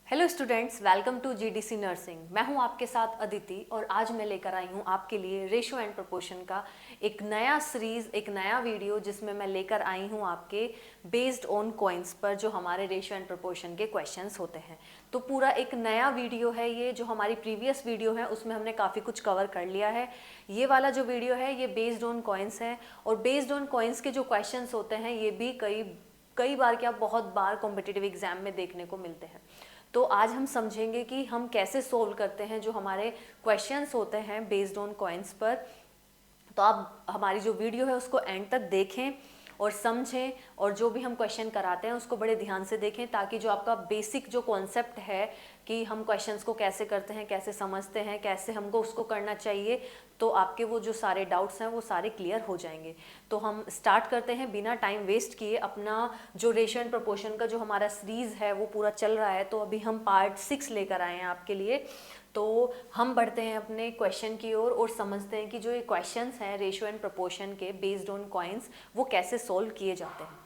Hello students, welcome to GDC nursing. मैं हूं आपके साथ अदिति और आज मैं लेकर आई हूं आपके लिए रेशो एंड प्रोपोर्शन का एक नया सीरीज, एक नया वीडियो जिसमें मैं लेकर आई हूं आपके बेस्ड ऑन कॉइन्स पर जो हमारे रेशो एंड प्रोपोर्शन के क्वेश्चंस होते हैं। तो पूरा एक नया वीडियो है ये। जो हमारी प्रीवियस वीडियो है उसमें हमने काफ़ी कुछ कवर कर लिया है। ये वाला जो वीडियो है ये बेस्ड ऑन कॉइन्स है और बेस्ड ऑन कॉइन्स के जो क्वेश्चंस होते हैं ये भी कई बार क्या बहुत बार कॉम्पिटिटिव एग्जाम में देखने को मिलते हैं। तो आज हम समझेंगे कि हम कैसे सोल्व करते हैं जो हमारे क्वेश्चंस होते हैं बेस्ड ऑन कॉइन्स पर। तो आप हमारी जो वीडियो है उसको एंड तक देखें और समझें और जो भी हम क्वेश्चन कराते हैं उसको बड़े ध्यान से देखें, ताकि जो आपका बेसिक जो कॉन्सेप्ट है कि हम क्वेश्चंस को कैसे करते हैं, कैसे समझते हैं, कैसे हमको उसको करना चाहिए, तो आपके वो जो सारे डाउट्स हैं वो सारे क्लियर हो जाएंगे। तो हम स्टार्ट करते हैं बिना टाइम वेस्ट किए। अपना जो रेशियो एंड प्रोपोर्शन का जो हमारा सीरीज़ है वो पूरा चल रहा है, तो अभी हम पार्ट 6 लेकर आए हैं आपके लिए। तो हम बढ़ते हैं अपने क्वेश्चन की ओर और समझते हैं कि जो ये क्वेश्चंस हैं रेशियो एंड प्रोपोर्शन के बेस्ड ऑन कॉइन्स वो कैसे सोल्व किए जाते हैं।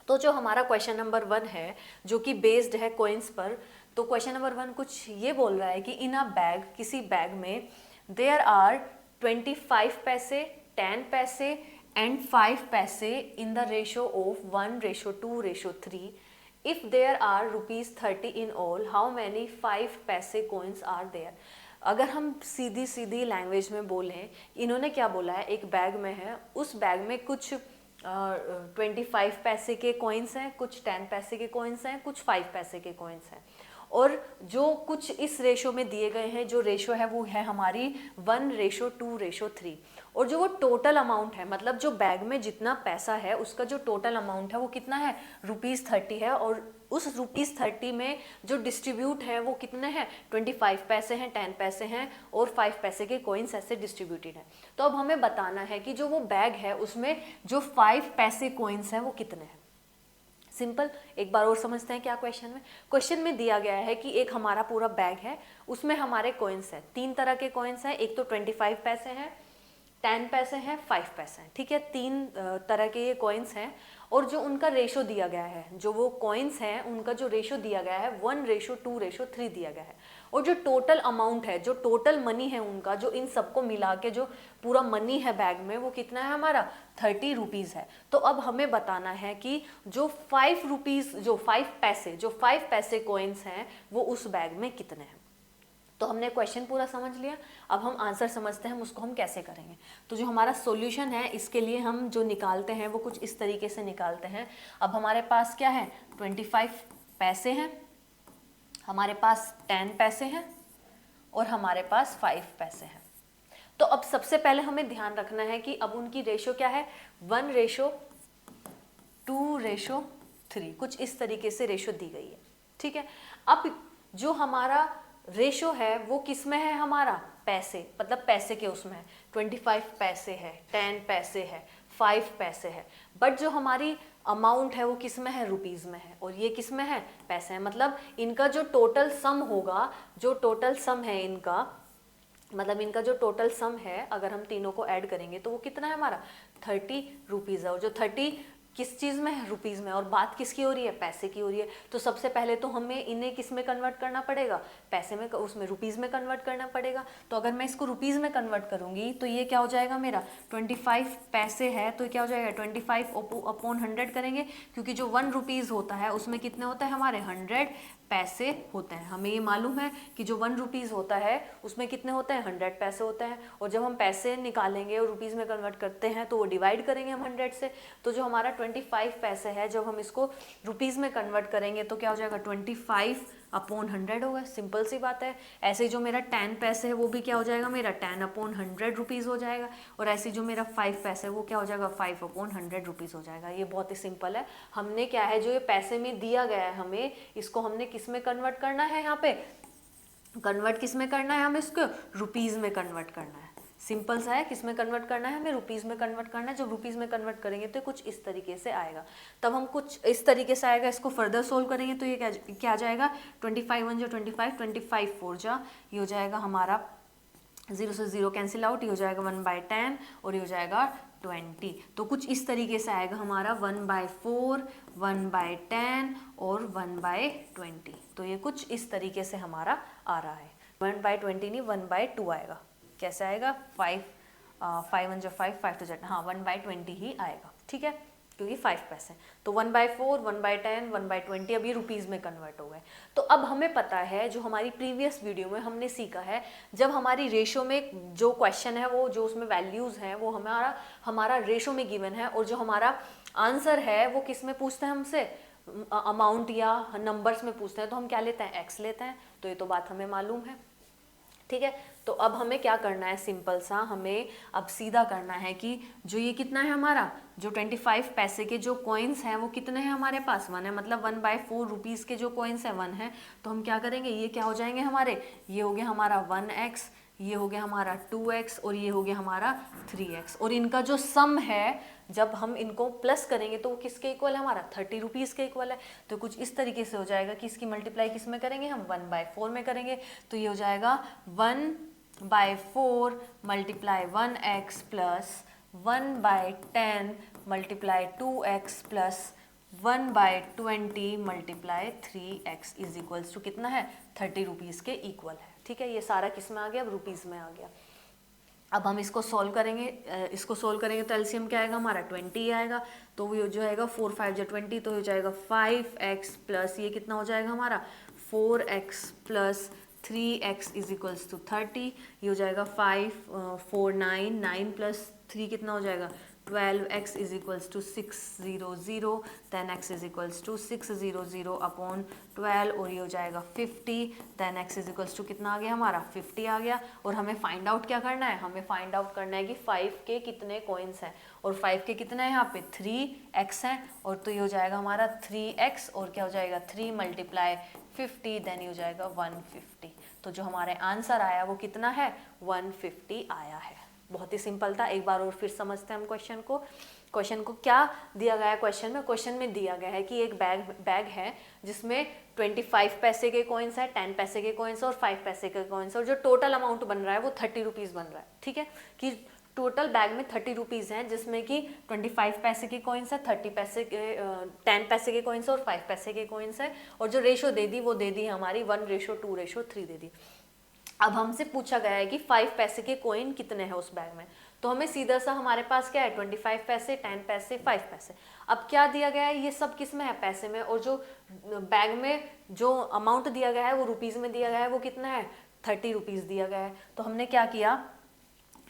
तो जो हमारा क्वेश्चन नंबर 1 है जो कि बेस्ड है कॉइन्स पर, तो क्वेश्चन नंबर 1 कुछ ये बोल रहा है कि इन अ बैग, किसी बैग में there are 25 paise, 10 paise and 5 paise in the ratio of 1:2:3। If there are ₹30 in all, how many 5 paise coins are there. अगर हम सीधी सीधी लैंग्वेज में बोलें, इन्होंने क्या बोला है, एक बैग में है, उस बैग में कुछ 25 पैसे के कॉइन्स हैं, कुछ 10 पैसे के कॉइन्स हैं, कुछ 5 पैसे के कॉइन्स हैं, और जो कुछ इस रेशो में दिए गए हैं, जो रेशो है वो है हमारी 1:2:3। और जो वो टोटल अमाउंट है, मतलब जो बैग में जितना पैसा है उसका जो टोटल अमाउंट है वो कितना है, ₹30 है। और उस ₹30 में जो डिस्ट्रीब्यूट है वो कितने हैं, 25 पैसे हैं, 10 पैसे हैं और 5 पैसे के कॉइन्स ऐसे डिस्ट्रीब्यूटेड हैं। तो अब हमें बताना है कि जो वो बैग है उसमें जो 5 पैसे कॉइन्स हैं वो कितने हैं। सिंपल, एक बार और समझते हैं क्या क्वेश्चन में दिया गया है कि एक हमारा पूरा बैग है, उसमें हमारे कॉइन्स हैं, 3 तरह के कॉइन्स हैं। एक तो 25 पैसे हैं, 10 पैसे हैं, 5 पैसे हैं, ठीक है, 3 तरह के ये कॉइन्स हैं। और जो उनका रेशो दिया गया है, जो वो कॉइन्स हैं उनका जो रेशो दिया गया है 1:2:3 दिया गया है। और जो टोटल अमाउंट है, जो टोटल मनी है उनका, जो इन सबको मिला के जो पूरा मनी है बैग में, वो कितना है हमारा, ₹30 है। तो अब हमें बताना है कि जो 5 रुपीज़, जो 5 पैसे कॉइन्स हैं वो उस बैग में कितने हैं। तो हमने क्वेश्चन पूरा समझ लिया, अब हम आंसर समझते हैं हम उसको हम कैसे करेंगे। तो जो हमारा सॉल्यूशन है इसके लिए हम जो निकालते हैं वो कुछ इस तरीके से निकालते हैं। अब हमारे पास क्या है, 25 पैसे हैं, हमारे पास 10 पैसे हैं और हमारे पास 5 पैसे हैं। तो अब सबसे पहले हमें ध्यान रखना है कि अब उनकी रेशो क्या है, 1:2:3, कुछ इस तरीके से रेशो दी गई है, ठीक है। अब जो हमारा रेशो है वो किस में है, हमारा पैसे, मतलब पैसे के उसमें है। 25 पैसे है, 10 पैसे है, 5 पैसे है, बट जो हमारी अमाउंट है वो किस में है, रुपीज़ में है, और ये किस में है, पैसे हैं। मतलब इनका जो टोटल सम होगा, जो टोटल सम है इनका, मतलब इनका जो टोटल सम है, अगर हम तीनों को ऐड करेंगे तो वो कितना है हमारा, ₹30 है। और जो 30 किस चीज़ में है, रुपीज़ में, और बात किसकी हो रही है, पैसे की हो रही है। तो सबसे पहले तो हमें इन्हें किस में कन्वर्ट करना पड़ेगा, पैसे में, उसमें रुपीज़ में कन्वर्ट करना पड़ेगा। तो अगर मैं इसको रुपीज़ में कन्वर्ट करूँगी तो ये क्या हो जाएगा मेरा, 25 पैसे है तो क्या हो जाएगा, 25/100 करेंगे, क्योंकि जो 1 रुपीज़ होता है उसमें कितने होते हैं हमारे, 100 पैसे होते हैं। हमें ये मालूम है कि जो 1 रुपीज़ होता है उसमें कितने होते हैं, 100 पैसे होते हैं। और जब हम पैसे निकालेंगे और रुपीज़ में कन्वर्ट करते हैं तो वो डिवाइड करेंगे हम 100 से। तो जो हमारा 25 पैसे है, जब हम इसको रुपीज़ में कन्वर्ट करेंगे तो क्या हो जाएगा, 25/100 होगा। सिंपल सी बात है। ऐसे जो मेरा 10 पैसे है वो भी क्या हो जाएगा, मेरा 10/100 रुपीज़ हो जाएगा। और ऐसे जो मेरा 5 पैसे है वो क्या हो जाएगा, 5/100 रुपीज़ हो जाएगा। ये बहुत ही सिंपल है। हमने क्या है, जो ये पैसे में दिया गया है हमें, इसको हमने किस में कन्वर्ट करना है, यहाँ पे कन्वर्ट किस में करना है, हमें इसको रुपीज़ में कन्वर्ट करना है। सिंपल सा है, किस में कन्वर्ट करना है, हमें रुपीज़ में कन्वर्ट करना है। जब रुपीज़ में कन्वर्ट करेंगे तो कुछ इस तरीके से आएगा, तब हम कुछ इस तरीके से आएगा। इसको फर्दर सोल्व करेंगे तो ये क्या आ जाएगा, 25 1 25, 25 4 ये हो जाएगा हमारा 0 से 0 कैंसिल आउट, ये हो जाएगा 1/10 और ये हो जाएगा 20। तो कुछ इस तरीके से आएगा हमारा 1/4, 1/10 और 1/20। तो ये कुछ इस तरीके से हमारा आ रहा है। 1/20 नहीं, 1/2 आएगा। कैसे आएगा? 5 1 जो 5 5 to Z, हाँ 1/20 ही आएगा, ठीक है, क्योंकि 5 पैसे। तो 1/4, 1/10, 1/20 अब ये रुपीज़ में कन्वर्ट हो गए। तो अब हमें पता है, जो हमारी प्रीवियस वीडियो में हमने सीखा है, जब हमारी रेशो में जो क्वेश्चन है, वो जो उसमें वैल्यूज़ हैं वो हमारा रेशो में गिवन है, और जो हमारा आंसर है वो किस में पूछते हैं हमसे? अमाउंट या नंबर्स में पूछते हैं। तो हम क्या लेते हैं? एक्स लेते हैं। तो ये तो बात हमें मालूम है, ठीक है। तो अब हमें क्या करना है? सिंपल सा हमें अब सीधा करना है कि जो ये कितना है हमारा, जो 25 पैसे के जो कॉइन्स हैं वो कितने हैं हमारे पास? 1 है, मतलब 1/4 रुपीज़ के जो कॉइन्स हैं 1 है। तो हम क्या करेंगे? ये क्या हो जाएंगे हमारे? ये हो गया हमारा 1x, ये हो गया हमारा 2x और ये हो गया हमारा 3x। और इनका जो सम है, जब हम इनको प्लस करेंगे तो वो किसके इक्वल है? हमारा 30 रुपीज़ के इक्वल है। तो कुछ इस तरीके से हो जाएगा कि इसकी मल्टीप्लाई किस में करेंगे? हम 1/4 में करेंगे। तो ये हो जाएगा 1/4 multiply 1x plus 1/10 multiply 2x plus 1/20 multiply 3x is equals to कितना है? 30 रुपीज़ के इक्वल है, ठीक है। ये सारा किस में आ गया? अब रुपीज़ में आ गया। अब हम इसको सॉल्व करेंगे, तो एलसीएम क्या आएगा हमारा? 20 आएगा। तो वो जो आएगा 4 5 जो 20, तो हो जाएगा 5x प्लस ये कितना हो जाएगा हमारा? 4x plus 3x is equals to 30। ये हो जाएगा 5 4 9 9 प्लस 3 कितना हो जाएगा? 12x is equals to 600, then x is equals to 600 upon 12 और ये हो जाएगा 50, then x is equals to कितना आ गया हमारा? 50 आ गया। और हमें फाइंड आउट क्या करना है? हमें फाइंड आउट करना है कि 5 के कितने कॉइन्स हैं, और 5 के कितने हैं यहाँ पे? 3x हैं। और तो ये हो जाएगा हमारा 3x और क्या हो जाएगा? 3 मल्टीप्लाई 50, देन ये हो जाएगा 150। तो जो हमारे आंसर आया वो कितना है? 150 आया है। बहुत ही सिंपल था। एक बार और फिर समझते हैं हम क्वेश्चन को क्या दिया गया है क्वेश्चन में दिया गया है कि एक बैग है जिसमें 25 पैसे के कॉइन्स है, 10 पैसे के कॉइन्स और 5 पैसे के कॉइन्स, और जो टोटल अमाउंट बन रहा है वो 30 रुपीज़ बन रहा है, ठीक है। कि टोटल बैग में 30 रुपीज़ हैं, जिसमें कि 25 पैसे के कॉइन्स है, 30 पैसे के 10 पैसे के कॉइन्स और 5 पैसे के कॉइन्स है, और जो रेशो दे दी वो दे दी हमारी 1:2:3 दे दी। अब हमसे पूछा गया है कि 5 पैसे के कॉइन कितने हैं उस बैग में। तो हमें सीधा सा हमारे पास क्या है? 25 पैसे, 10 पैसे, 5 पैसे। अब क्या दिया गया है? ये सब किस में है? पैसे में। और जो बैग में जो अमाउंट दिया गया है वो रुपीज़ में दिया गया है, वो कितना है? 30 रुपीज़ दिया गया है। तो हमने क्या किया?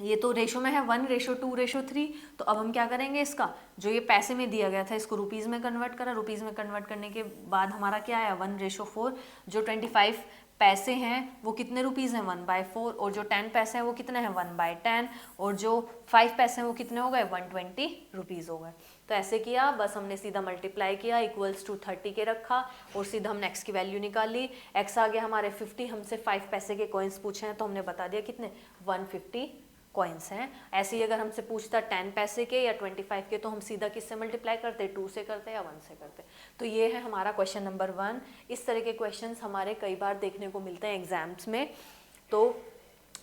ये तो रेशो में है 1:2:3। तो अब हम क्या करेंगे? इसका जो ये पैसे में दिया गया था इसको रुपीज़ में कन्वर्ट करा। रुपीज़ में कन्वर्ट करने के बाद हमारा क्या आया? 1:4। जो 25 पैसे हैं वो कितने रुपीज़ हैं? 1/4। और जो 10 पैसे हैं वो कितने हैं? 1/10। और जो 5 पैसे हैं वो कितने हो गए? 120 रुपीज़ हो गए। तो ऐसे किया, बस हमने सीधा मल्टीप्लाई किया, इक्वल्स टू 30 के रखा और सीधा हमने x की वैल्यू निकाल ली। x आ गया हमारे 50। हमसे 5 पैसे के कॉइन्स पूछे हैं तो हमने बता दिया कितने? 150 कॉइन्स हैं। ऐसे ही अगर हमसे पूछता 10 पैसे के या 25 के तो हम सीधा किससे मल्टीप्लाई करते? 2 से करते या 1 से करते। तो ये है हमारा क्वेश्चन नंबर 1। इस तरह के क्वेश्चंस हमारे कई बार देखने को मिलते हैं एग्जाम्स में। तो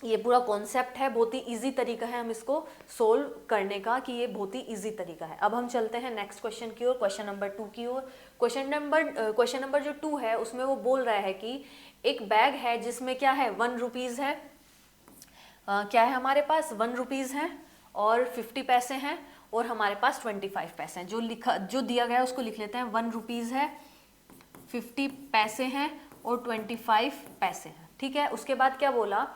ये पूरा कॉन्सेप्ट है, बहुत ही इजी तरीका है हम इसको सोल्व करने का, कि ये बहुत ही इजी तरीका है। अब हम चलते हैं नेक्स्ट क्वेश्चन की ओर, क्वेश्चन नंबर 2 की ओर। क्वेश्चन नंबर जो 2 है उसमें वो बोल रहा है कि एक बैग है जिसमें क्या है? 1 रुपीज़ है। क्या है हमारे पास? 1 रुपीज़ है और 50 पैसे हैं और हमारे पास 25 पैसे हैं। जो दिया गया है उसको लिख लेते हैं। 1 रुपीज़ है, 50 पैसे हैं और 25 पैसे हैं, ठीक है। उसके बाद क्या बोला?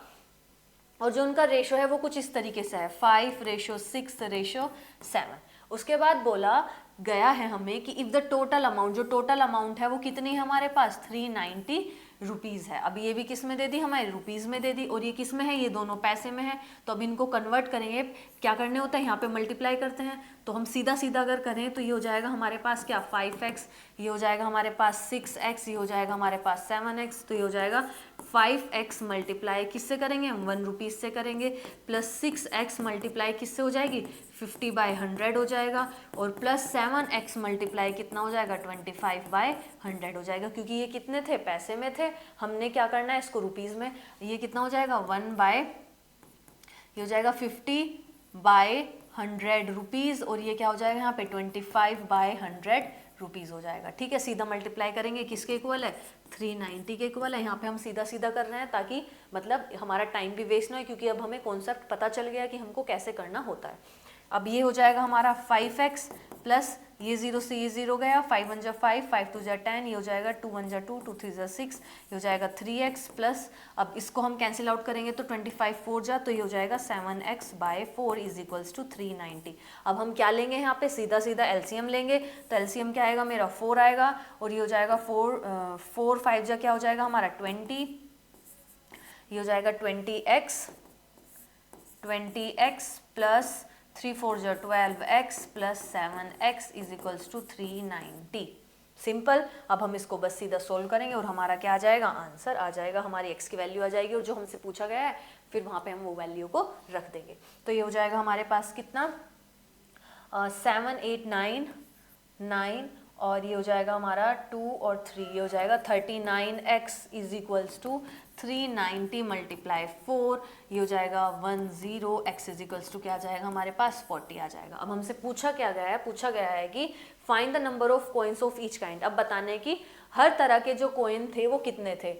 और जो उनका रेशो है वो कुछ इस तरीके से है 5:6:7। उसके बाद बोला गया है हमें कि इफ द टोटल अमाउंट, जो टोटल अमाउंट है वो कितनी है हमारे पास? 390 रुपीज़ है। अब ये भी किस में दे दी? हमारे रुपीज़ में दे दी। और ये किस में है? ये दोनों पैसे में है। तो अब इनको कन्वर्ट करेंगे, क्या करने होता है? यहाँ पे मल्टीप्लाई करते हैं। तो हम सीधा सीधा अगर करें तो ये हो जाएगा हमारे पास क्या? 5x, ये हो जाएगा हमारे पास 6x, ये हो जाएगा हमारे पास 7x। तो ये हो जाएगा 5x मल्टीप्लाई किससे करेंगे? हम 1 रुपीज़ से करेंगे, प्लस 6x मल्टीप्लाई किससे हो जाएगी? 50/100 हो जाएगा, और प्लस 7x मल्टीप्लाई कितना हो जाएगा? 25/100 हो जाएगा। क्योंकि ये कितने थे? पैसे में थे। हमने क्या करना है? इसको रुपीज़ में। ये कितना हो जाएगा? ये हो जाएगा 50/100 100 रुपीज़, और ये क्या हो जाएगा यहाँ पे 25/100 रुपीज़ हो जाएगा। ठीक है, सीधा मल्टीप्लाई करेंगे, किसके इक्वल है, 390 के इक्वल है। यहाँ पे हम सीधा सीधा कर रहे हैं ताकि मतलब हमारा टाइम भी वेस्ट ना हो, क्योंकि अब हमें कॉन्सेप्ट पता चल गया कि हमको कैसे करना होता है। अब ये हो जाएगा हमारा 5x प्लस ये 0 से ये 0 गया, 5 1 जा 5, 5 2 जा 10, ये हो जाएगा 2 1 जा 2, 2 3 जा 6, ये हो जाएगा 3x प्लस, अब इसको हम कैंसिल आउट करेंगे तो 25 4 जा, तो ये हो जाएगा 7x/4 इज इक्वल्स टू 390। अब हम क्या लेंगे यहाँ पे, सीधा सीधा एलसीएम लेंगे, तो एलसीएम क्या आएगा मेरा 4 आएगा, और ये हो जाएगा 4 5 जा क्या हो जाएगा हमारा 20, ये हो जाएगा 20x प्लस 3 4 जा 12x plus 7x is equals to 390। Simple. अब हम इसको बस सीधा सोल्व करेंगे और हमारा क्या आ जाएगा, आंसर आ जाएगा, हमारी x की वैल्यू आ जाएगी, और जो हमसे पूछा गया है फिर वहाँ पे हम वो वैल्यू को रख देंगे। तो ये हो जाएगा हमारे पास कितना, 7 8 9 9, और ये हो जाएगा हमारा 2 और 3, ये हो जाएगा 39x is equals to 390 multiply 4, ये हो जाएगा 10, x इज इक्वल्स टू क्या आ जाएगा हमारे पास 40 आ जाएगा। अब हमसे पूछा क्या गया है, पूछा गया है कि find the number of coins of each kind. अब बताने की हर तरह के जो कॉइन थे वो कितने थे,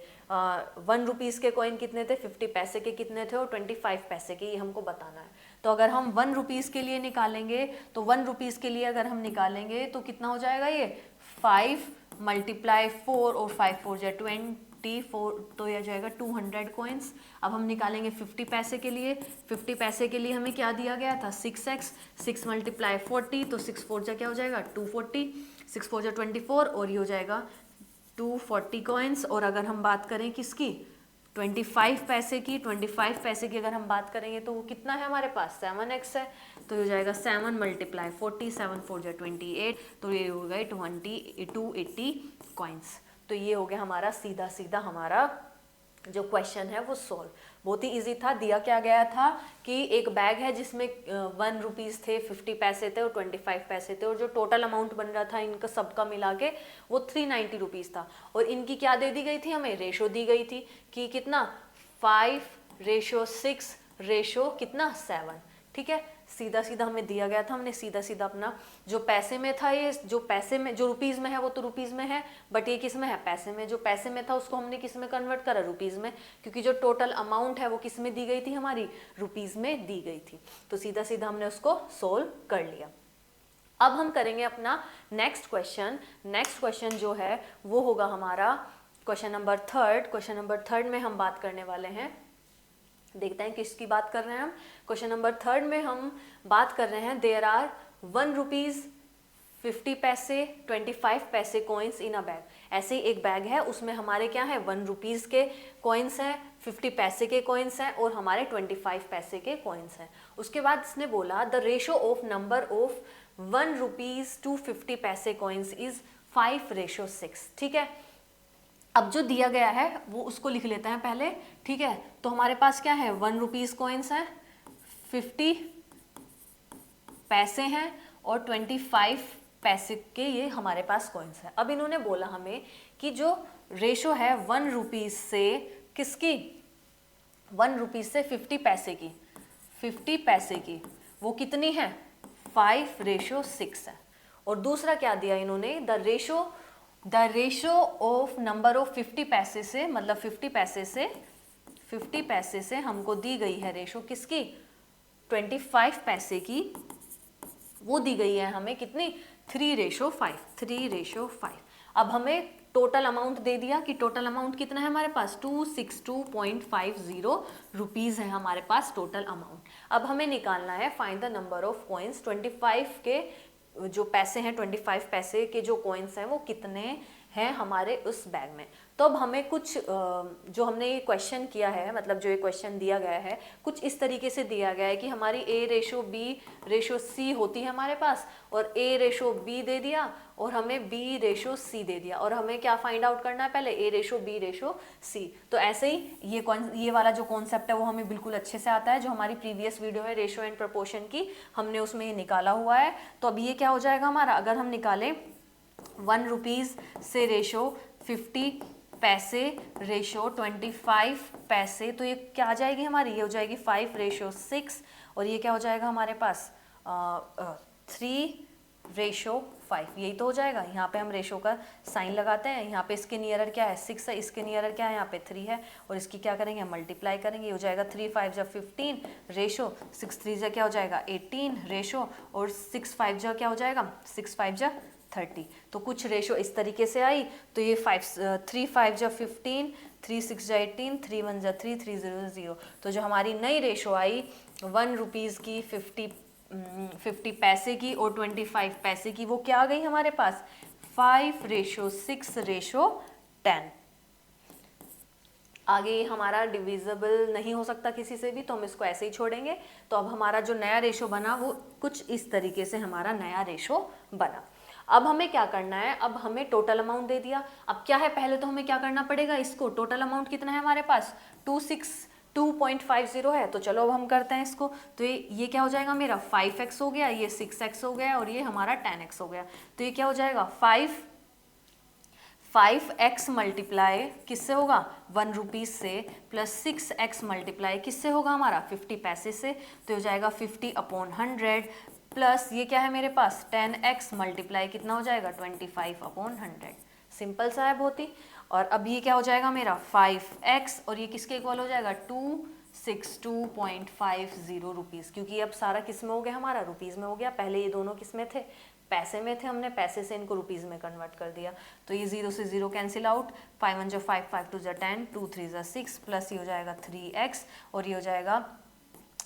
1 रुपीज़ के कॉइन कितने थे, 50 पैसे के कितने थे, और 25 पैसे के, ये हमको बताना है। तो अगर हम 1 रुपीज़ के लिए निकालेंगे, तो 1 रुपीज़ के लिए अगर हम निकालेंगे तो कितना हो जाएगा, ये 5 मल्टीप्लाई 4, और 5 4 जा 24, तो यह जाएगा 200 कॉइन्स। अब हम निकालेंगे 50 पैसे के लिए, 50 पैसे के लिए हमें क्या दिया गया था, 6x, 6 मल्टीप्लाई 40, तो 6 4 जा क्या हो जाएगा 240, 6 4 जा 24, और ये हो जाएगा 240 कॉइन्स। और अगर हम बात करें किसकी, 25 पैसे की, 25 पैसे की अगर हम बात करेंगे तो वो कितना है हमारे पास, 7x है, तो ये हो जाएगा 7 मल्टीप्लाई 40, 7 4 जा 28, तो ये हो गए 280 कॉइन्स। तो ये हो गया हमारा सीधा सीधा हमारा जो क्वेश्चन है वो सॉल्व। बहुत ही इजी था। दिया क्या गया था कि एक बैग है जिसमें 1 रुपीज़ थे, 50 पैसे थे और 25 पैसे थे, और जो टोटल अमाउंट बन रहा था इनका सबका मिला के वो 390 रुपीज़ था। और इनकी क्या दे दी गई थी, हमें रेशो दी गई थी कि कितना 5:6 रेशो कितना 7। ठीक है, सीधा सीधा हमें दिया गया था, हमने सीधा सीधा अपना जो पैसे में था, ये जो पैसे में जो रुपीज़ में है वो तो रुपीज़ में है, बट ये किस में है, पैसे में। जो पैसे में था उसको हमने किस में कन्वर्ट करा, रुपीज़ में, क्योंकि जो टोटल अमाउंट है वो किस में दी गई थी, हमारी रुपीज़ में दी गई थी। तो सीधा सीधा हमने उसको सोल्व कर लिया। अब हम करेंगे अपना नेक्स्ट क्वेश्चन। नेक्स्ट क्वेश्चन जो है वो होगा हमारा क्वेश्चन नंबर 3। क्वेश्चन नंबर 3 में हम बात करने वाले हैं, देखते हैं किसकी बात कर रहे हैं हम। क्वेश्चन नंबर 3 में हम बात कर रहे हैं, देयर आर 1 रुपीज़ 50 पैसे 25 पैसे कॉइन्स इन अ बैग। ऐसे ही एक बैग है, उसमें हमारे क्या है 1 रुपीज़ के कॉइन्स हैं, 50 पैसे के कॉइन्स हैं और हमारे 25 पैसे के कॉइन्स हैं। उसके बाद इसने बोला the ratio of number of 1 rupees to 50 paise coins is 5:6। ठीक है, अब जो दिया गया है वो उसको लिख लेते हैं पहले। ठीक है, तो हमारे पास क्या है 1 रुपीज़ कॉइन्स हैं, 50 पैसे हैं और 25 पैसे के ये हमारे पास कॉइन्स हैं। अब इन्होंने बोला हमें कि जो रेशो है 1 रुपीज़ से किसकी, 1 रुपीज़ से 50 पैसे की, 50 पैसे की वो कितनी है 5:6 है। और दूसरा क्या दिया इन्होंने, the ratio of number of 50 पैसे से, मतलब 50 पैसे से हमको दी गई है रेशो किसकी, 25 पैसे की, वो दी गई है हमें कितनी 3:5। अब हमें टोटल अमाउंट दे दिया कि टोटल अमाउंट कितना है हमारे पास 262.50 रुपीज़ है हमारे पास टोटल अमाउंट। अब हमें निकालना है find the number of coins, 25 के जो पैसे हैं, 25 पैसे के जो कॉइन्स हैं वो कितने हैं हमारे उस बैग में। तो अब हमें कुछ जो हमने ये क्वेश्चन किया है, मतलब जो ये क्वेश्चन दिया गया है कुछ इस तरीके से दिया गया है कि हमारी A:B:C होती है हमारे पास, और A:B दे दिया और हमें B:C दे दिया, और हमें क्या फाइंड आउट करना है पहले A:B:C। तो ऐसे ही ये वाला जो कॉन्सेप्ट है वो हमें बिल्कुल अच्छे से आता है, जो हमारी प्रीवियस वीडियो है रेशो एंड प्रोपोर्शन की, हमने उसमें ये निकाला हुआ है। तो अब ये क्या हो जाएगा हमारा, अगर हम निकालें 1 रुपीज़ से रेशो 50 पैसे रेशो 25 पैसे, तो ये क्या आ जाएगी हमारी, ये हो जाएगी 5:6, और ये क्या हो जाएगा हमारे पास 3:5, यही तो हो जाएगा। यहाँ पे हम रेशो का साइन लगाते हैं, यहाँ पे इसके नियरर क्या है 6 है, इसके नियरर क्या है यहाँ पे 3 है, और इसकी क्या करेंगे मल्टीप्लाई करेंगे, ये हो जाएगा 3 5 जा 15 रेशो, 6 3 जा क्या हो जाएगा 18 रेशो, और 6 5 जा क्या हो जाएगा 6 5 जा 30। तो कुछ रेशो इस तरीके से आई, तो ये 3 5 जा 15, 3 6 जा 18, 3 1 जा 3, 3 0 जा 0। तो जो हमारी नई रेशो आई 1 रुपीज़ की 50 पैसे की और 25 पैसे की, वो क्या आ गई हमारे पास 5:6:10। आगे हमारा डिविजिबल नहीं हो सकता किसी से भी, तो हम इसको ऐसे ही छोड़ेंगे। तो अब हमारा जो नया रेशो बना वो कुछ इस तरीके से हमारा नया रेशो बना। अब हमें क्या करना है, अब हमें टोटल अमाउंट दे दिया। अब क्या है, पहले तो हमें क्या करना पड़ेगा, इसको टोटल अमाउंट कितना है हमारे पास 262.50 है। तो चलो अब हम करते हैं इसको। तो ये क्या हो जाएगा मेरा 5x हो गया, ये 6x हो गया, और ये हमारा 10x हो गया। तो ये क्या हो जाएगा 5x मल्टीप्लाई किससे होगा 1 रुपीज़ से, प्लस 6x मल्टीप्लाई किससे होगा हमारा 50 पैसे से। तो हो जाएगा 50/100, प्लस ये क्या है मेरे पास 10x मल्टीप्लाई कितना हो जाएगा 25/100। सिंपल सा है बहुत ही। और अब ये क्या हो जाएगा मेरा 5x, और ये किसके इक्वल हो जाएगा 262.50 रुपीज़, क्योंकि अब सारा किस में हो गया हमारा रुपीज़ में हो गया। पहले ये दोनों किस में थे पैसे में थे, हमने पैसे से इनको रुपीज़ में कन्वर्ट कर दिया। तो ये 0 से 0 कैंसिल आउट, 5 1 जा 5, 5 2 जा 10, 2 3 जा 6, प्लस ये हो जाएगा 3x, और ये हो जाएगा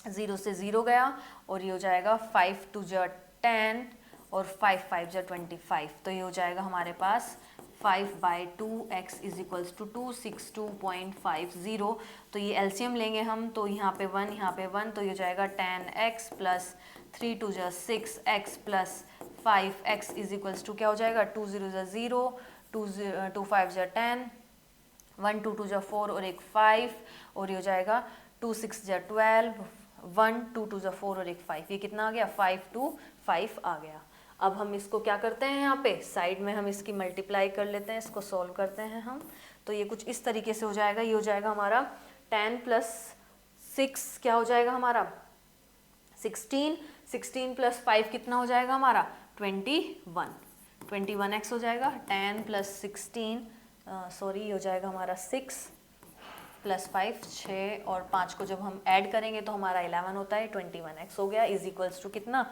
0 से 0 गया, और ये हो जाएगा 5 2 जा 10, और 5 5 जा 25। तो ये हो जाएगा हमारे पास 5/2x इज इक्वल्स टू 262.50। तो ये एलसीएम लेंगे हम, तो यहाँ पे 1 यहाँ पे 1, तो ये हो जाएगा 10x प्लस 3 2 जा 6x plus 5x is equals to क्या हो जाएगा 2 0 जा 0, 2 5 जा 10, 1 2 2 जा 4 और एक 5, और ये हो जाएगा 2 6 जा 12, 1 2 2 जा 4 और एक 5। ये कितना आ गया 5 2 5 आ गया। अब हम इसको क्या करते हैं, यहाँ पे साइड में हम इसकी मल्टीप्लाई कर लेते हैं, इसको सॉल्व करते हैं हम। तो ये कुछ इस तरीके से हो जाएगा। ये हो जाएगा हमारा 10 प्लस 6 क्या हो जाएगा हमारा 16, 16 प्लस 5 कितना हो जाएगा हमारा 21x हो जाएगा। 10 प्लस 16 सॉरी हो जाएगा हमारा 6 प्लस 5 6, और 5 को जब हम ऐड करेंगे तो हमारा 11 होता है, 21x हो गया इज इक्वल्स टू कितना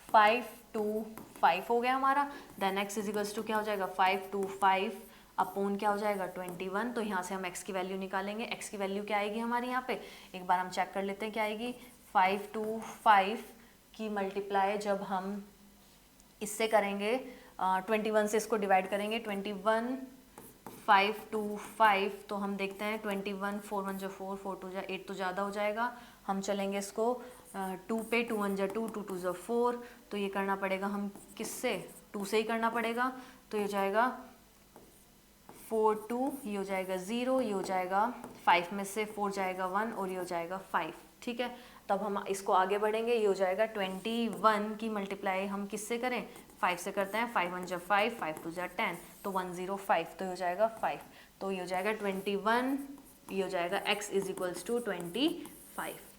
5 2 5 हो गया हमारा। Then x is equals to क्या हो जाएगा 5 2 5 अपोन क्या हो जाएगा 21। तो यहाँ से हम x की वैल्यू निकालेंगे। x की वैल्यू क्या आएगी हमारी यहाँ पे, एक बार हम चेक कर लेते हैं क्या आएगी। 5 2 5 की मल्टीप्लाई जब हम इससे करेंगे 21 से इसको डिवाइड करेंगे 21 5 2 5, तो हम देखते हैं 21 4 1 जा 4, 4 2 जा 8 तो ज़्यादा हो जाएगा। हम चलेंगे इसको 2 पे, 2 1 जा 2, 2 2 जा 4, तो ये करना पड़ेगा हम किससे 2 से ही करना पड़ेगा। तो ये हो जाएगा 4 2, ये हो जाएगा 0, ये हो जाएगा 5 में से 4 जाएगा 1, और ये हो जाएगा 5। ठीक है, तब हम इसको आगे बढ़ेंगे। ये हो जाएगा 21 की मल्टीप्लाई हम किससे करें 5 से करते हैं। 5 1 जा 5, 5 2 जा 10, तो 105, तो ये हो जाएगा 5। तो ये हो जाएगा 21, ये हो जाएगा x इज इक्वल्स टू 25।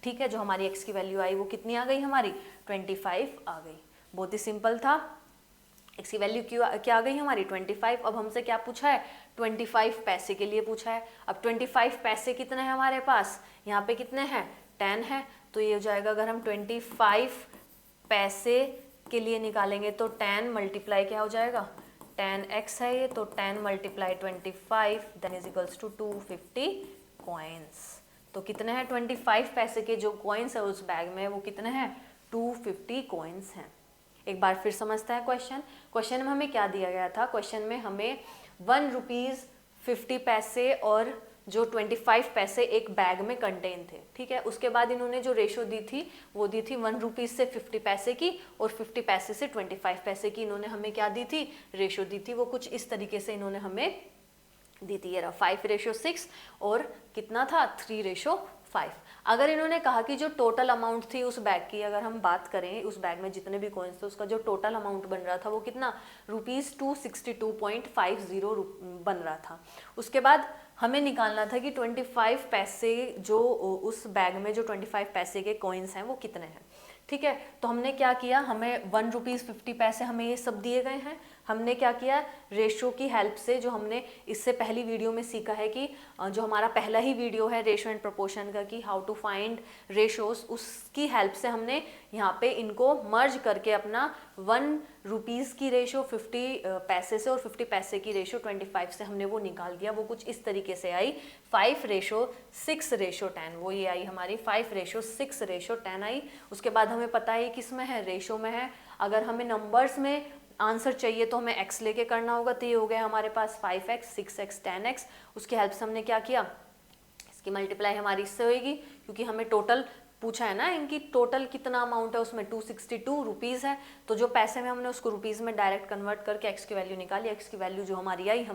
ठीक है, जो हमारी x की वैल्यू आई वो कितनी आ गई हमारी 25 आ गई। बहुत ही सिंपल था। x की वैल्यू क्या आ गई हमारी 25। अब हमसे क्या पूछा है 25 पैसे के लिए पूछा है। अब 25 पैसे कितने हैं हमारे पास, यहाँ पे कितने हैं 10 है। तो ये हो जाएगा अगर हम 25 पैसे के लिए निकालेंगे तो 10 मल्टीप्लाई क्या हो जाएगा 10x है ये, तो 10 multiply 25 then is equals to 250 coins. तो कितने हैं 25 पैसे के जो कॉइन्स है उस बैग में वो कितने हैं 250 कॉइन्स हैं। एक बार फिर समझते हैं क्वेश्चन में हमें क्या दिया गया था। क्वेश्चन में हमें 1 रुपीज़ 50 पैसे और जो 25 पैसे एक बैग में कंटेन थे। ठीक है, उसके बाद इन्होंने जो रेशो दी थी वो दी थी 1 रुपीज़ से 50 पैसे की और 50 पैसे से 25 पैसे की। इन्होंने हमें क्या दी थी रेशो दी थी, वो कुछ इस तरीके से इन्होंने हमें दी थी। ये रहा 5:6 और कितना था 3:5। अगर इन्होंने कहा कि जो टोटल अमाउंट थी उस बैग की, अगर हम बात करें उस बैग में जितने भी कॉइन्स थे उसका जो टोटल अमाउंट बन रहा था वो कितना ₹262.50 बन रहा था। उसके बाद हमें निकालना था कि 25 पैसे जो उस बैग में जो 25 पैसे के कॉइन्स हैं वो कितने हैं। ठीक है। तो हमने क्या किया, हमें 1 रुपीज़ 50 पैसे हमें ये सब दिए गए हैं। हमने क्या किया, रेशो की हेल्प से, जो हमने इससे पहली वीडियो में सीखा है कि जो हमारा पहला ही वीडियो है रेशो एंड प्रोपोर्शन का कि हाउ टू फाइंड रेशोस, उसकी हेल्प से हमने यहाँ पे इनको मर्ज करके अपना 1 रुपीज़ की रेशो 50 पैसे से और 50 पैसे की रेशो 25 से हमने वो निकाल दिया। वो कुछ इस तरीके से आई 5:6:10, वो ये आई हमारी 5:6:10 आई। उसके बाद हमें पता है किस में है, रेशो में है। अगर हमें नंबर्स में आंसर चाहिए तो हमें x लेके करना होगा, तो ये हो गया हमारे पास 5x, 6x, 10x। उसकी हेल्प से हमने क्या किया, इसकी मल्टीप्लाई हमारी इससे होगी, क्योंकि हमें टोटल पूछा है ना, इनकी टोटल कितना अमाउंट है, उसमें 262 रुपीज़ है। तो जो पैसे में हमने उसको रुपीज़ में डायरेक्ट कन्वर्ट करके x की वैल्यू निकाली। x की वैल्यू जो हमारी आई,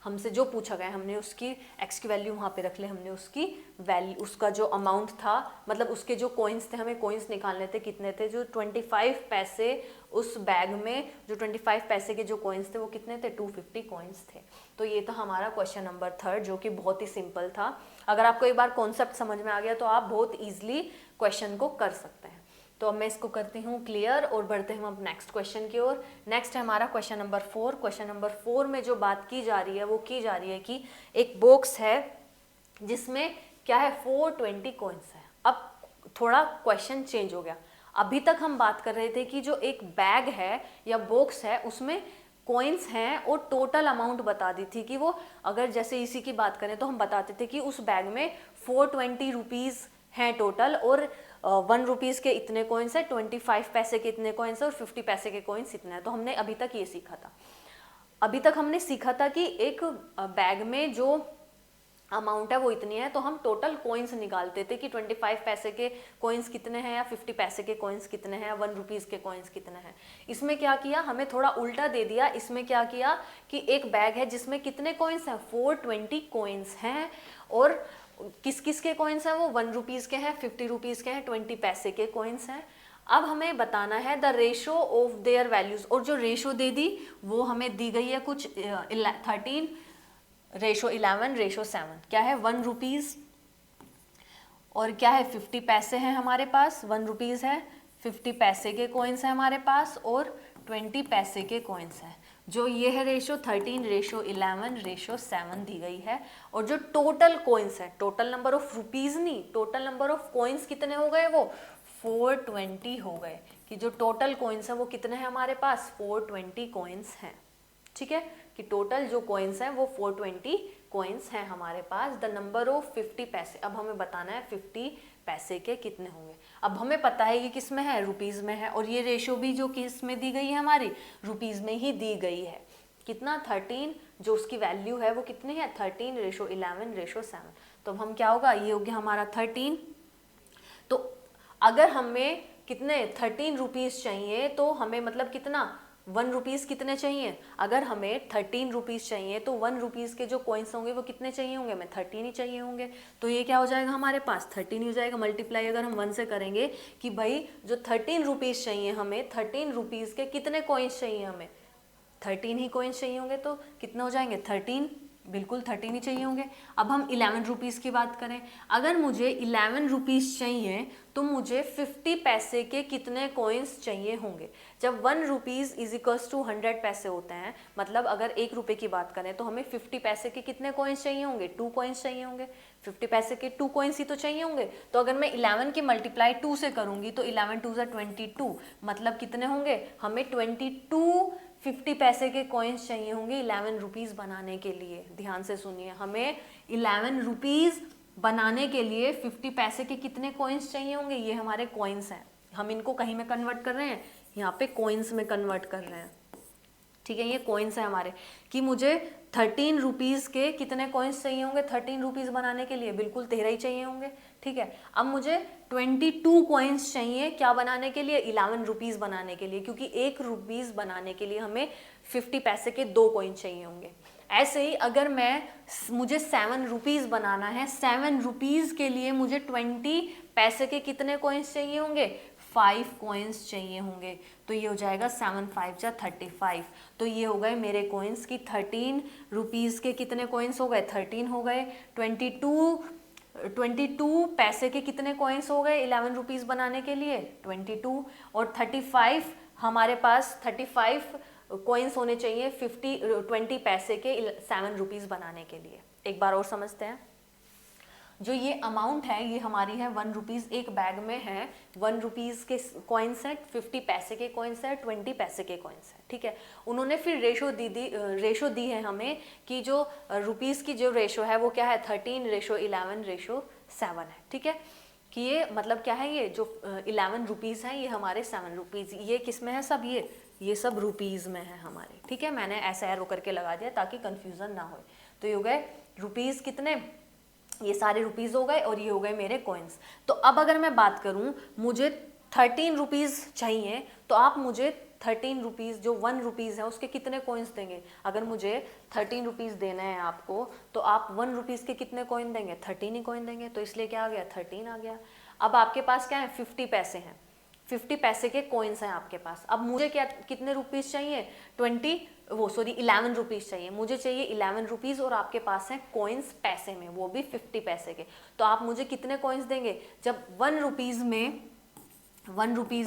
हमसे जो पूछा गया हमने उसकी x की वैल्यू वहाँ पे रख ले, हमने उसकी वैल्यू, उसका जो अमाउंट था, मतलब उसके जो कॉइन्स थे, हमें कॉइन्स निकालने थे, कितने थे, जो 25 पैसे उस बैग में, जो 25 पैसे के जो कॉइन्स थे वो कितने थे, 250 कॉइन्स थे। तो ये था हमारा क्वेश्चन नंबर 3, जो कि बहुत ही सिंपल था। अगर आपको एक बार कॉन्सेप्ट समझ में आ गया तो आप बहुत ईजिली क्वेश्चन को कर सकते हैं। तो अब मैं इसको करती हूँ क्लियर और बढ़ते हैं हम अब नेक्स्ट क्वेश्चन की ओर। नेक्स्ट है हमारा क्वेश्चन नंबर 4। क्वेश्चन नंबर 4 में जो बात की जा रही है वो की जा रही है कि एक बॉक्स है जिसमें क्या है, 420 कॉइन्स है। अब थोड़ा क्वेश्चन चेंज हो गया। अभी तक हम बात कर रहे थे कि जो एक बैग है या बॉक्स है उसमें कॉइन्स हैं और टोटल अमाउंट बता दी थी कि वो, अगर जैसे इसी की बात करें तो हम बताते थे कि उस बैग में 420 रुपीज़ हैं टोटल, और 1 रुपीज़ के इतने कॉइन्स है, 25 पैसे के इतने कॉइन्स है और 50 पैसे के कॉइन्स इतने हैं। तो हमने अभी तक ये सीखा था। अभी तक हमने सीखा था कि एक बैग में जो अमाउंट है वो इतनी है, तो हम टोटल कॉइन्स निकालते थे कि 25 पैसे के कॉइन्स कितने हैं या 50 पैसे के कॉइन्स कितने हैं, 1 रुपीज़ के कॉइन्स कितने हैं। इसमें क्या किया, हमें थोड़ा उल्टा दे दिया। इसमें क्या किया कि एक बैग है जिसमें कितने कॉइन्स हैं, 420 कॉइन्स हैं, और किस किस के कॉइन्स हैं वो, 1 रुपीज़ के हैं, 50 रुपीज़ के हैं, 20 पैसे के कॉइन्स हैं। अब हमें बताना है the ratio of their values, और जो रेशो दे दी वो हमें दी गई है कुछ 13:11:7। क्या है, 1 रुपीज़ और क्या है, 50 पैसे हैं हमारे पास। 1 रुपीज़ है, 50 पैसे के कॉइन्स हैं हमारे पास, और 20 पैसे के कॉइन्स हैं। जो ये है रेशो 13:11:7 दी गई है। और जो टोटल कॉइन्स है, टोटल नंबर ऑफ रुपीज़ नहीं, टोटल नंबर ऑफ कॉइन्स कितने हो गए, वो 420 हो गए। कि जो टोटल कॉइन्स हैं वो कितने हैं हमारे पास, 420 कॉइन्स हैं। ठीक है, कि टोटल जो कॉइन्स हैं वो 420 कॉइन्स हैं हमारे पास। द नंबर ऑफ 50 पैसे, अब हमें बताना है 50 पैसे के कितने होंगे। अब हमें पता है कि किस में है, रुपीज़ में है, और ये रेशो भी जो किस में दी गई है हमारी, रुपीज़ में ही दी गई है। कितना, 13, जो उसकी वैल्यू है वो कितनी है, 13:11:7। तो अब हम क्या होगा, ये हो गया हमारा 13। तो अगर हमें कितने 13 रुपीज़ चाहिए तो हमें मतलब कितना, 1 रुपीज़ कितने चाहिए। अगर हमें 13 रुपीज़ चाहिए तो 1 रुपीज़ के जो कॉइन्स होंगे वो कितने चाहिए होंगे, हमें 13 ही चाहिए होंगे। तो ये क्या हो जाएगा हमारे पास, 13 ही हो जाएगा। मल्टीप्लाई अगर हम 1 से करेंगे कि भाई जो 13 रुपीज़ चाहिए हमें, 13 रुपीज़ के कितने कॉइन्स चाहिए हमें, 13 ही कॉइन्स चाहिए होंगे। तो कितने हो जाएंगे, 13, बिल्कुल 13 ही चाहिए होंगे। अब हम 11 रुपीज़ की बात करें, अगर मुझे 11 रुपीज़ चाहिए तो मुझे 50 पैसे के कितने कॉइन्स चाहिए होंगे। जब 1 रुपीज़ इज इक्वल्स टू 100 पैसे होते हैं, मतलब अगर 1 रुपये की बात करें तो हमें 50 पैसे के कितने कॉइन्स चाहिए होंगे, 2 कॉइन्स चाहिए होंगे। 50 पैसे के 2 कॉइन्स ही तो चाहिए होंगे। तो अगर मैं 11 की मल्टीप्लाई 2 से करूँगी तो 11 2 22, मतलब कितने होंगे, हमें 22 50 पैसे के कॉइन्स चाहिए होंगे 11 रुपीज़ बनाने के लिए। ध्यान से सुनिए, हमें 11 रुपीज़ बनाने के लिए 50 पैसे के कितने कॉइन्स चाहिए होंगे, ये हमारे कॉइन्स हैं। हम इनको कहीं में कन्वर्ट कर रहे हैं, यहाँ पे कॉइन्स में कन्वर्ट कर रहे हैं। ठीक है, ये कॉइन्स है हमारे, कि मुझे 13 रुपीज़ के कितने कॉइन्स चाहिए होंगे 13 रुपीज़ बनाने के लिए, बिल्कुल 13 ही चाहिए होंगे। ठीक है, अब मुझे 22 कॉइन्स चाहिए क्या बनाने के लिए, 11 रुपीज़ बनाने के लिए, क्योंकि 1 रुपीज़ बनाने के लिए हमें 50 पैसे के 2 कॉइन चाहिए होंगे। ऐसे ही अगर मुझे 7 रुपीज़ बनाना है, 7 रुपीज़ के लिए मुझे 20 पैसे के कितने कॉइन्स चाहिए होंगे, 5 कॉइन्स चाहिए होंगे। तो ये हो जाएगा 7 5 जा 35। तो ये हो गए मेरे कॉइन्स की 13 रुपीज़ के कितने कॉइन्स हो गए, 13 हो गए। 22 22 पैसे के कितने कॉइन्स हो गए 11 रुपीज़ बनाने के लिए 22, और 35 हमारे पास 35 कॉइन्स होने चाहिए 20 पैसे के 7 रुपीज़ बनाने के लिए। एक बार और समझते हैं। जो ये अमाउंट है ये हमारी है 1 रुपीज़, एक बैग में है 1 रुपीज़ के कॉइन्स हैं, 50 पैसे के कॉइन्स हैं, 20 पैसे के कॉइन्स हैं, ठीक है। उन्होंने फिर रेशो दी है हमें कि जो रुपीज़ की जो रेशो है वो क्या है 13:11:7 है, ठीक है। कि ये मतलब क्या है, ये जो 11 रुपीज़ हैं ये हमारे 7 रुपीज़, ये किस में है सब, ये सब रुपीज़ में है हमारे, ठीक है। मैंने ऐसा एरो करके लगा दिया ताकि कन्फ्यूज़न ना हो। तो ये हो गए रुपीज़ कितने, ये सारे रुपीज़ हो गए और ये हो गए मेरे कॉइन्स। तो अब अगर मैं बात करूं मुझे 13 रुपीज़ चाहिए, तो आप मुझे 13 रुपीज़ जो 1 रुपीज़ है उसके कितने कॉइन्स देंगे। अगर मुझे 13 रुपीज़ देना है आपको, तो आप 1 रुपीज़ के कितने कॉइन देंगे 13 ही कॉइन देंगे। तो इसलिए क्या आ गया 13 आ गया। अब आपके पास क्या है 50 पैसे हैं, 50 पैसे के कॉइन्स हैं आपके पास। अब मुझे क्या कितने रुपीज़ चाहिए 11 रुपीज़ चाहिए, मुझे चाहिए 11 रुपीज़ और आपके पास हैं कॉइन्स पैसे में, वो भी 50 पैसे के। तो आप मुझे कितने कॉइन्स देंगे, जब 1 रुपीज़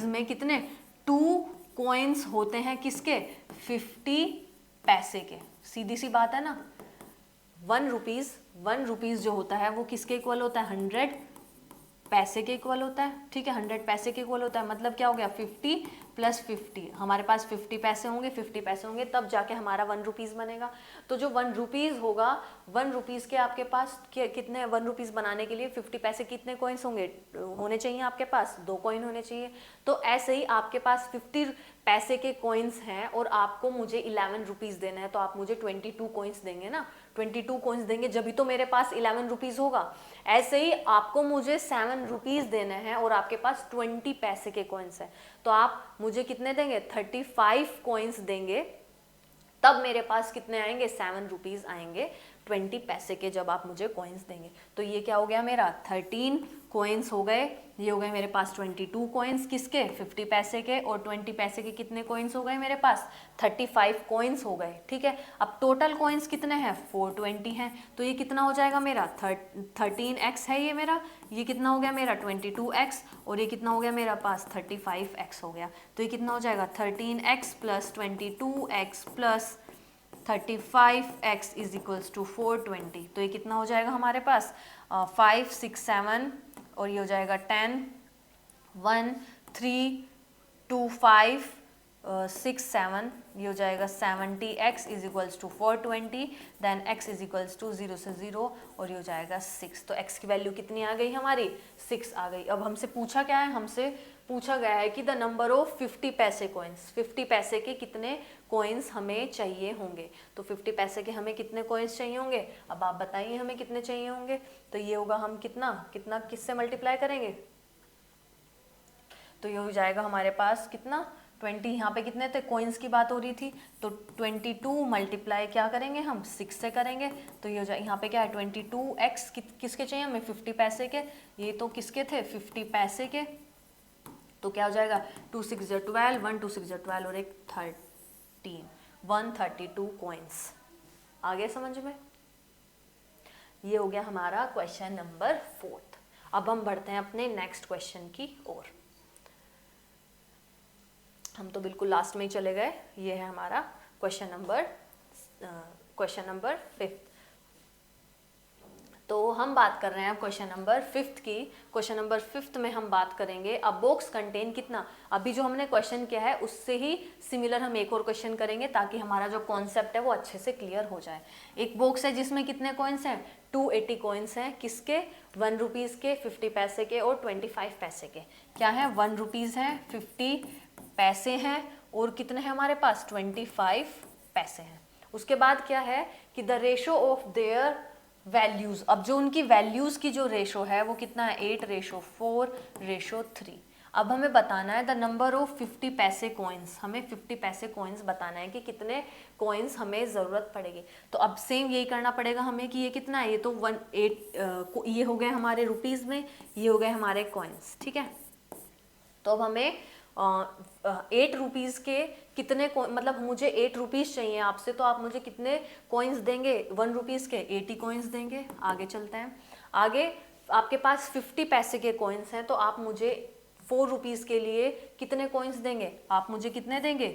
में कितने 2 कॉइन्स होते हैं किसके 50 पैसे के। सीधी सी बात है ना, 1 रुपीज़ जो होता है वो किसके इक्वल होता है 100 पैसे के इक्वल होता है, ठीक है। 100 पैसे के इक्वल होता है, मतलब क्या हो गया 50 + 50, हमारे पास 50 पैसे होंगे तब जाके हमारा 1 रुपीज़ बनेगा। तो जो 1 रुपीज़ होगा 1 रुपीज़ के आपके पास कितने 1 रुपीज़ बनाने के लिए 50 पैसे कितने कॉइन्स होने चाहिए आपके पास 2 कॉइन होने चाहिए। तो ऐसे ही आपके पास 50 पैसे के कॉइन्स हैं और आपको मुझे 11 रुपीज़ देना है, तो आप मुझे 22 कॉइन्स देंगे ना, 22 कॉइन्स देंगे जब तो मेरे पास 11 रुपीज़ होगा। ऐसे ही आपको मुझे 7 रुपीज़ देने हैं और आपके पास 20 पैसे के कॉइन्स हैं, तो आप मुझे कितने देंगे 35 कॉइन्स देंगे, तब मेरे पास कितने आएंगे 7 रुपीज़ आएंगे 20 पैसे के जब आप मुझे कॉइन्स देंगे। तो ये क्या हो गया मेरा 13 कॉइन्स हो गए, ये हो गए मेरे पास 22 कॉइन्स किसके 50 पैसे के, और 20 पैसे के कितने कॉइन्स हो गए मेरे पास 35 कॉइन्स हो गए, ठीक है। अब टोटल कॉइन्स कितने हैं 420 हैं, तो ये कितना हो जाएगा मेरा 13x है ये मेरा, ये कितना हो गया मेरा 22x, और ये कितना हो गया मेरा पास 35x हो गया। तो ये कितना हो जाएगा 13x + 22x + 35x = 420। तो ये कितना हो जाएगा हमारे पास 5 6 7 और ये हो जाएगा 10 1 3 2 5 6 7, ये हो जाएगा 70x = 420, देन x = 0 से 0 और ये हो जाएगा 6। तो x की वैल्यू कितनी आ गई हमारी 6 आ गई। अब हमसे पूछा क्या है, हमसे पूछा गया है कि the number of 50 paise coins, 50 पैसे के कितने कॉइन्स हमें चाहिए होंगे। तो 50 पैसे के हमें कितने कॉइन्स चाहिए होंगे, अब आप बताइए हमें कितने चाहिए होंगे। तो ये होगा हम कितना किससे मल्टीप्लाई करेंगे, तो ये हो जाएगा हमारे पास कितना 20, यहाँ पे कितने थे कॉइन्स की बात हो रही थी, तो 22 मल्टीप्लाई क्या करेंगे हम 6 से करेंगे। तो ये हो जाए यहाँ पे क्या है 22x किसके चाहिए हमें 50 पैसे के, ये तो किसके थे 50 पैसे के। तो क्या हो जाएगा 2 6 12, 1 2 6 12 और एक 13, 132 कॉइन्स। आगे समझ में, ये हो गया हमारा क्वेश्चन नंबर 4। अब हम बढ़ते हैं अपने नेक्स्ट क्वेश्चन की ओर। हम तो बिल्कुल लास्ट में ही चले गए। ये है हमारा क्वेश्चन नंबर 5। तो हम बात कर रहे हैं अब क्वेश्चन नंबर 5 की। क्वेश्चन नंबर 5 में हम बात करेंगे अ बॉक्स कंटेन कितना। अभी जो हमने क्वेश्चन किया है उससे ही सिमिलर हम एक और क्वेश्चन करेंगे ताकि हमारा जो कॉन्सेप्ट है वो अच्छे से क्लियर हो जाए। एक बॉक्स है जिसमें कितने कॉइन्स हैं 280 कॉइन्स हैं, किसके 1 रुपीज़ के, 50 पैसे के और 25 पैसे के। क्या है 1 रुपीज़ है, 50 पैसे हैं और कितने हैं हमारे पास 25 पैसे हैं। उसके बाद क्या है कि the ratio of their values. अब जो उनकी वैल्यूज की जो रेशो है वो कितना है 8:4:3। अब हमें बताना है the number of 50 paise coins. हमें 50 पैसे कॉइन्स बताना है कि कितने कॉइन्स हमें ज़रूरत पड़ेगी। तो अब सेम यही करना पड़ेगा हमें कि ये कितना है, ये तो ये हो गए हमारे रुपीज़ में, ये हो गए हमारे कॉइन्स, ठीक है। तो अब हमें 8 रुपीज़ के कितने मतलब मुझे 8 रुपीज़ चाहिए आपसे, तो आप मुझे कितने कॉइन्स देंगे 1 रुपीज़ के 80 कॉइन्स देंगे। आगे चलते हैं। आगे आपके पास 50 पैसे के कॉइन्स हैं तो आप मुझे 4 रुपीज़ के लिए कितने कॉइन्स देंगे, आप मुझे कितने देंगे,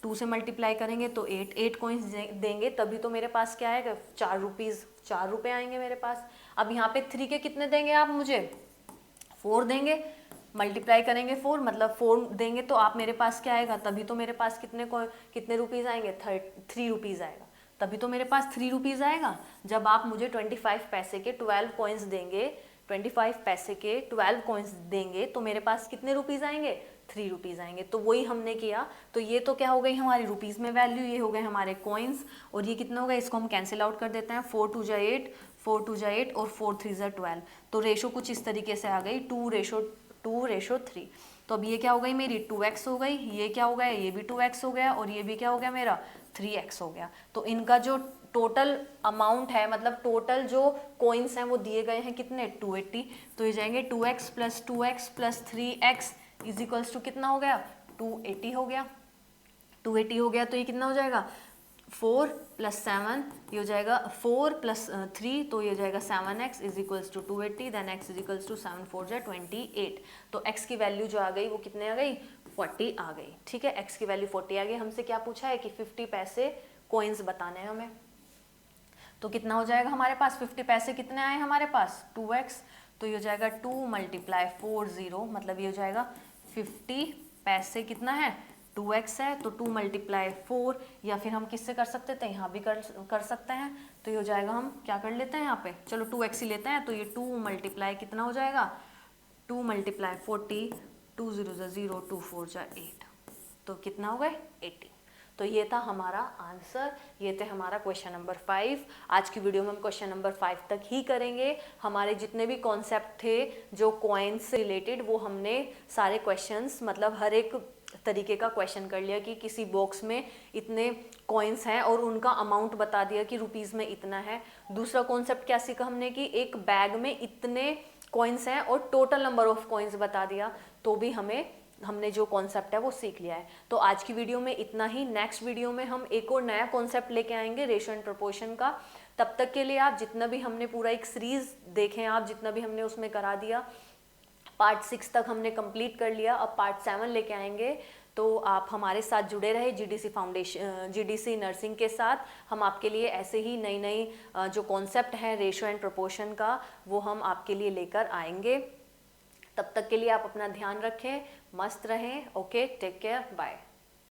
2 से मल्टीप्लाई करेंगे तो 8 कॉइन्स देंगे, तभी तो मेरे पास क्या आएगा 4 रुपीज़, 4 रुपये आएंगे मेरे पास। अब यहाँ पे 3 के कितने देंगे आप मुझे, 4 देंगे, मल्टीप्लाई करेंगे 4 मतलब 4 देंगे तो आप मेरे पास क्या आएगा, तभी तो मेरे पास कितने रुपीज़ आएंगे, 3 रुपीज़ आएगा, तभी तो मेरे पास 3 रुपीज़ आएगा। जब आप मुझे 25 पैसे के 12 कॉइन्स देंगे, 25 पैसे के 12 कॉइन्स देंगे तो मेरे पास कितने रुपीज़ आएंगे, 3 रुपीज़ आएंगे। तो वही हमने किया। तो ये तो क्या हो गई हमारी रुपीज़ में वैल्यू, ये हो गए हमारे कॉइन्स, और ये कितना होगा, इसको हम कैंसिल आउट कर देते हैं, 4 2 जा 8, 4 2 जा 8 और 4 3 जा 12। तो रेशो कुछ इस तरीके से आ गई 2:3। तो अब ये क्या हो गई मेरी 2x हो गई, ये क्या हो गया, ये भी 2x हो गया, और ये भी क्या हो गया मेरा 3x हो गया। तो इनका जो टोटल अमाउंट है, मतलब टोटल जो कॉइन्स हैं वो दिए गए हैं कितने, 280। तो ये जाएंगे 2x plus 3x is equals to कितना हो गया, 280 हो गया। 280 हो गया तो ये कितना हो जाएगा, 4 + 7, ये हो जाएगा 4 + 3, तो ये हो जाएगा 7x is equals to 280, then x is equals to 7 4 जा 28। तो x की वैल्यू जो आ गई वो कितने आ गई, 40 आ गई। ठीक है, x की वैल्यू 40 आ गई। हमसे क्या पूछा है कि 50 पैसे कॉइन्स बताने हैं हमें, तो कितना हो जाएगा हमारे पास, 50 पैसे कितने आए हमारे पास, 2x, तो ये हो जाएगा 2 × 40, मतलब ये हो जाएगा 50 पैसे कितना है, 2x है, तो 2 × 4, या फिर हम किससे कर सकते थे, यहाँ भी कर सकते हैं। तो ये हो जाएगा, हम क्या कर लेते हैं यहाँ पे, चलो 2x ही लेते हैं। तो ये 2 × कितना हो जाएगा, 2 × 40, 2 0 जा 0, 2 4 जा 8, तो कितना हो गए 80। तो ये था हमारा आंसर, ये थे हमारा क्वेश्चन नंबर 5। आज की वीडियो में हम क्वेश्चन नंबर 5 तक ही करेंगे। हमारे जितने भी कॉन्सेप्ट थे जो कॉइन्स से रिलेटेड, वो हमने सारे क्वेश्चंस, मतलब हर एक तरीके का क्वेश्चन कर लिया कि किसी बॉक्स में इतने कॉइन्स हैं और उनका अमाउंट बता दिया कि रुपीज़ में इतना है। दूसरा कॉन्सेप्ट क्या सीखा हमने कि एक बैग में इतने कॉइन्स हैं और टोटल नंबर ऑफ कॉइन्स बता दिया, तो भी हमने जो कॉन्सेप्ट है वो सीख लिया है। तो आज की वीडियो में इतना ही। नेक्स्ट वीडियो में हम एक और नया कॉन्सेप्ट लेके आएंगे रेशियो एंड प्रोपोर्शन का। तब तक के लिए आप जितना भी हमने पूरा एक सीरीज देखें, आप जितना भी हमने उसमें करा दिया, पार्ट 6 तक हमने कंप्लीट कर लिया, अब पार्ट 7 लेके आएंगे। तो आप हमारे साथ जुड़े रहे जीडीसी नर्सिंग के साथ। हम आपके लिए ऐसे ही नई नई जो कॉन्सेप्ट है रेशियो एंड प्रोपोर्शन का, वो हम आपके लिए लेकर आएंगे। तब तक के लिए आप अपना ध्यान रखें, मस्त रहें। Okay, take care, bye.